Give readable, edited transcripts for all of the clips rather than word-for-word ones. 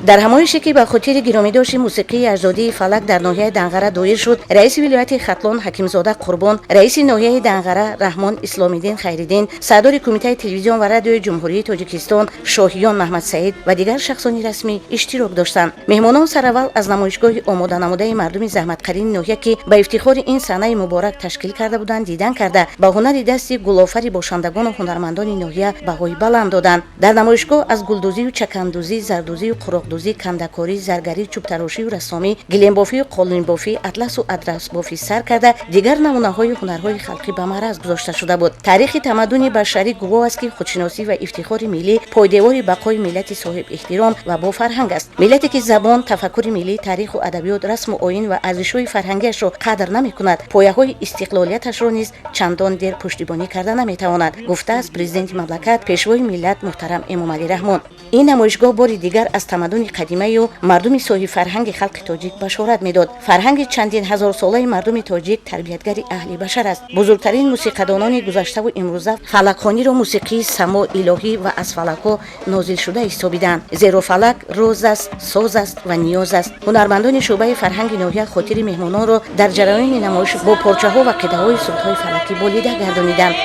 дар ҳамоише ки ба хотири гиромидошти мусиқии аҷдодии фалак дар ноҳияи Данғара доир шуд, раиси вилояти Хатлон Ҳакимзода Қурбон, раиси ноҳияи Данғара Раҳмон Исломиддин Хайриддин, сардори Кумитаи телевизион ва радиои Ҷумҳурии Тоҷикистон Шоҳиён Маҳмадсаид ва дигар шахсони расмӣ иштирок доштанд. меҳмонон сараввал аз намоишгоҳи омоданамудаи мардуми заҳматкарини ноҳия ки ба ифтихори ин санаи муборак ташкил карда буданд дидан карда, ба ҳунари дасти гулофари бошандагону ҳунармандони ноҳия баҳои баланд доданд. дар намоишгоҳ аз гулдӯзию чакандӯзӣ, зардӯзию қуроқдӯзӣ, кандакорӣ, заргарӣ, чӯбтарошию рассомӣ, гиленбофию қолинбофӣ, атласу адрасбофӣ сар карда, дигар намунаҳои ҳунарҳои халқӣ ба маъраз гузошта шуда буд. таърихи тамаддуни башарӣ гувоҳ аст ки худшиносӣ ва ифтихори миллӣ пойдевори бақои миллати соҳибэҳтиром ва бофарҳанг аст. миллате ки забон, тафаккури миллӣ, таъриху адабиёт, расму оин ва арзишҳои фарҳангиашро қадр намекунад, пояҳои истиқлолияташро низ чандон дер пуштибонӣ карда наметавонад, гуфтааст президенти мамлакат пешвои миллат муҳтарам Эмомалӣ Раҳмон. ин намоишгоҳ бори дигар аз тамаддуни қадимаю мардуми соҳибфарҳанги халқи тоҷик башорат медод. фарҳанги чандин ҳазорсолаи мардуми тоҷик тарбиятгари аҳли башар аст. бузургтарин мусиқадонони гузаштаву имрӯза фалакхониро мусиқии само, илоҳӣ ва аз фалакҳо нозилшуда ҳисобиданд. зеро фалак роз аст, соз аст ва ниёз аст. ҳунармандони шӯъбаи фарҳанги ноҳия хотири меҳмононро дар ҷараёни намоиш бо порчаҳо ва қидаҳои сурдҳои фалакӣ болида гардониданд.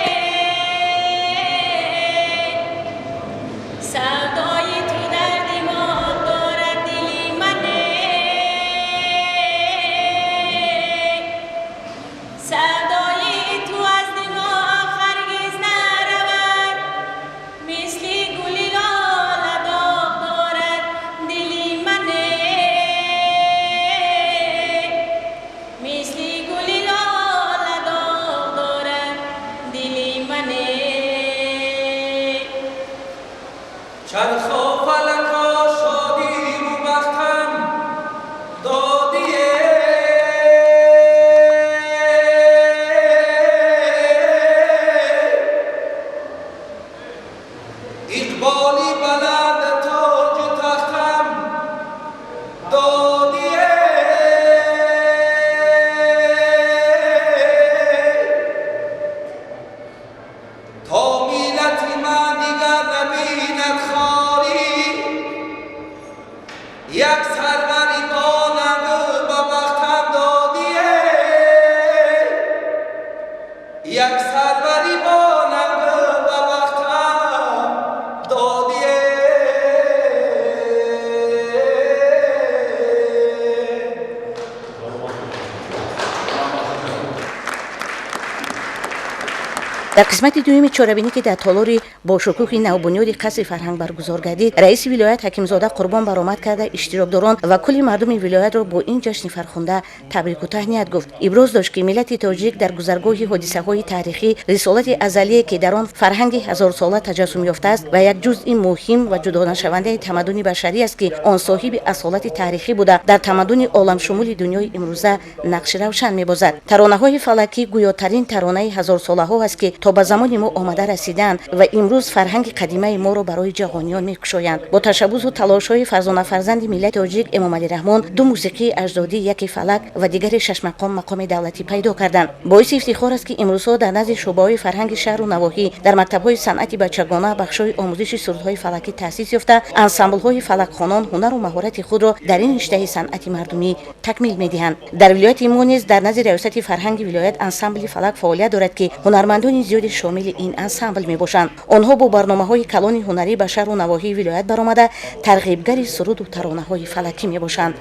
дар қисмати дуюми чорабинӣ ки дар толори бошукӯҳи навбунёди қасри фарҳанг баргузор гардид, раиси вилоят Ҳакимзода Қурбон баромад карда иштирокдорон ва кулли мардуми вилоятро бо ин ҷашни фархунда табрику таҳният гуфт. иброз дошт ки миллати тоҷик дар гузаргоҳи ҳодисаҳои таърихӣ рисолати азалие ки дар он фарҳанги ҳазорсола таҷассум ёфтааст ва як ҷузъи муҳим ва ҷудонашавандаи тамаддуни башарӣ аст ки он соҳиби асолати таърихӣ буда дар тамаддуни оламшумули дунёи имрӯза нақши равшан мебозад. таронаҳои фалакӣ гӯётарин таронаи ҳазорсолаҳо аст ки то ба замони мо омада расиданд ва имрӯз фарҳанги қадимаи моро барои ҷаҳониён мекушоянд. бо ташаббусу талошҳои фарзонафарзанди миллати тоҷик Эмомалӣ Раҳмон ду мусиқии аҷдодӣ, яке фалак ва дигари шашмақом мақоми давлатӣ пайдо карданд. боиси ифтихор аст ки имрӯзҳо дар назди шӯъбаҳои фарҳанги шаҳру навоҳӣ дар мактабҳои санъати бачагона бахшҳои омӯзиши сурдҳои фалакӣ таъсис ёфта, ансамблҳои фалакхонон ҳунару маҳорати худро дар ин риштаи санъати мардумӣ такмил медиҳанд. дар вилояти мо низ дар назди раёсати фарҳанги вилоят ансамбли фалак фаъолият дорад ки ҳунармандони зиёди шомили ин ансамбл мебошанд. онҳо бо барномаҳои калони ҳунарӣ ба шаҳру навоҳии вилоят баромада тарғибгари суруду таронаҳои фалакӣ мебошанд.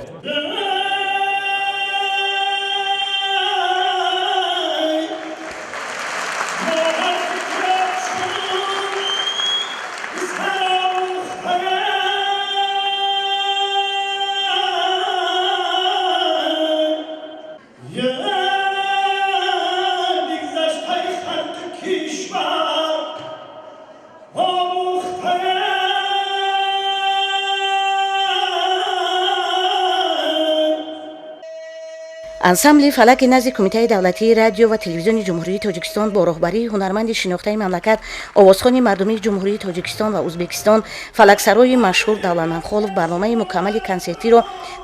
ансамбли фалаки назди кумитаи давлатии радио ва телевизиони ҷумҳурии тоҷикистон бо роҳбарии ҳунарманди шинохтаи мамлакат, овозхони мардумии ҷумҳурии тоҷикистон ва ӯзбекистон, фалаксарои машҳур Давлатмандхолов барномаи мукаммали консертиро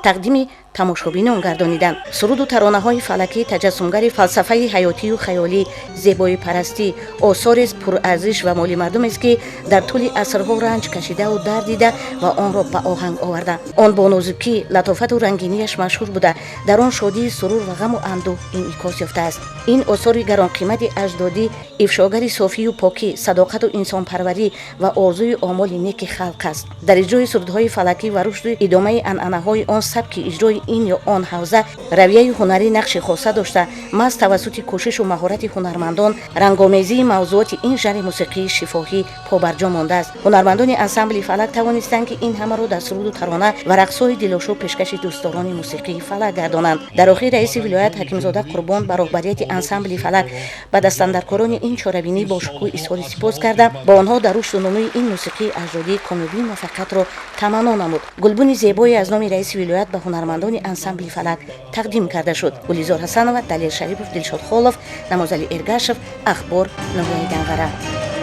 тақдими тамошобинон гардониданд. суруду таронаҳои фалакӣ таҷассумгари фалсафаи ҳаётию хаёлӣ, зебоӣ парастӣ, осорес пурарзиш ва моли мардумест ки дар тӯли асрҳо ранҷ кашидаву дард дида ва онро ба оҳанг оварда. он бо нозукӣ, латофату рангинияш машҳур буда, дар он шодии сурур ва ғаму андӯҳ инъикос ёфтааст. ин осори гаронқимати аҷдодӣ ифшогари софию покӣ, садоқату инсонпарварӣ ва орзуи омоли неки халқ аст. дар иҷрои сурудҳои фалакӣ ва рушду идомаи анъанаҳои он сабки иҷрои ин ё он ҳавза равияи ҳунарӣ нақши хоса дошта, маҳз тавассути кӯшишу маҳорати ҳунармандон рангомезии мавзуоти ин жанри мусиқии шифоҳӣ побарҷо мондааст. ҳунармандони ансамбли фалак тавонистанд ки ин ҳамаро дар суруду тарона ва рақсҳои дилошӯ пешкаши дӯстдорони мусиқии фалак гардонанд. дар охир раиси вилоят ҳакимзода қурбон ба роҳбарияти ансамбли фалак ба дастандаркорони ин чорабинӣ бо шукӯҳ изҳори сипос карда, ба онҳо дар рушду нумӯи ин мусиқии аҷдодӣ комёбии муваффақиятро таманно намуд. гулбуни зебое аз номи раиси вилоят ба ҳунармандони ансамбли фалак тақдим карда шуд. гулизор ҳасанова, далел шарипов, дилшод холов, намозали эргашев. ахбор, ноҳияи Данғара.